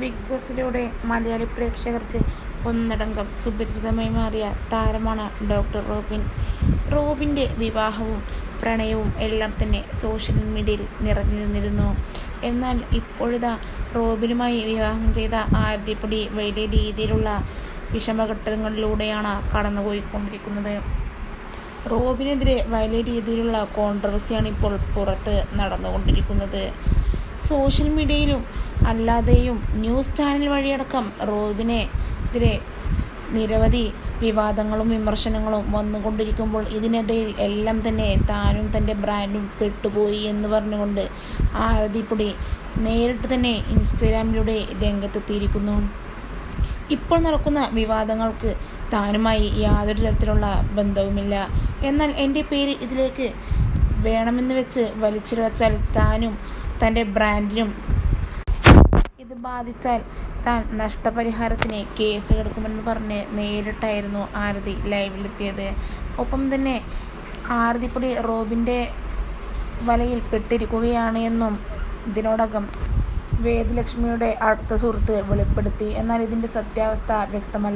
Big ബോസിലൂടെ Malayali പ്രേക്ഷകർക്ക് ഒന്നടങ്കം സുപരിചിതമായി മാറിയ താരമാണ് ഡോക്ടർ റോബിൻ. റോബിൻ്റെ വിവാഹവും പ്രണയവും എല്ലാം തന്നെ സോഷ്യൽ മീഡിയയിൽ നിറഞ്ഞു നിന്നിരുന്നു. എന്നാൽ ഇപ്പോഴിതാ റോബിനുമായി വിവാഹം ചെയ്ത ആരതിപ്പൊടി വലിയ രീതിയിലുള്ള വിഷമഘട്ടങ്ങളിലൂടെയാണ് കടന്നുപോയിക്കൊണ്ടിരിക്കുന്നത്. റോബിനെതിരെ വലിയ രീതിയിലുള്ള കോൺട്രവേഴ്സിയാണ് ഇപ്പോൾ പുറത്ത് നടന്നുകൊണ്ടിരിക്കുന്നത്. സോഷ്യൽ മീഡിയയിലും അല്ലാതെയും ന്യൂസ് ചാനൽ വഴിയടക്കം റോബിനെതിരെ നിരവധി വിവാദങ്ങളും വിമർശനങ്ങളും വന്നുകൊണ്ടിരിക്കുമ്പോൾ ഇതിനിടയിൽ എല്ലാം തന്നെ താനും തൻ്റെ ബ്രാൻഡും പെട്ടുപോയി എന്ന് പറഞ്ഞുകൊണ്ട് ആരതിപ്പൊടി നേരിട്ട് തന്നെ ഇൻസ്റ്റഗ്രാമിലൂടെ രംഗത്തെത്തിയിരിക്കുന്നു. ഇപ്പോൾ നടക്കുന്ന വിവാദങ്ങൾക്ക് താനുമായി യാതൊരു തരത്തിലുള്ള ബന്ധവുമില്ല. എന്നാൽ എൻ്റെ പേര് ഇതിലേക്ക് വേണമെന്ന് വെച്ച് വലിച്ചിഴച്ചാൽ താനും തൻ്റെ ബ്രാൻഡിനും ഇത് ബാധിച്ചാൽ താൻ നഷ്ടപരിഹാരത്തിന് കേസ് എടുക്കുമെന്ന് പറഞ്ഞ് നേരിട്ടായിരുന്നു ആരതി ലൈവിലെത്തിയത്. ഒപ്പം തന്നെ ആരതിപ്പൊടി റോബിൻ്റെ വലയിൽ പെട്ടിരിക്കുകയാണ് എന്നും ഇതിനോടകം വേദലക്ഷ്മിയുടെ അടുത്ത സുഹൃത്ത് വെളിപ്പെടുത്തി. എന്നാൽ ഇതിൻ്റെ സത്യാവസ്ഥ വ്യക്തമല്ല.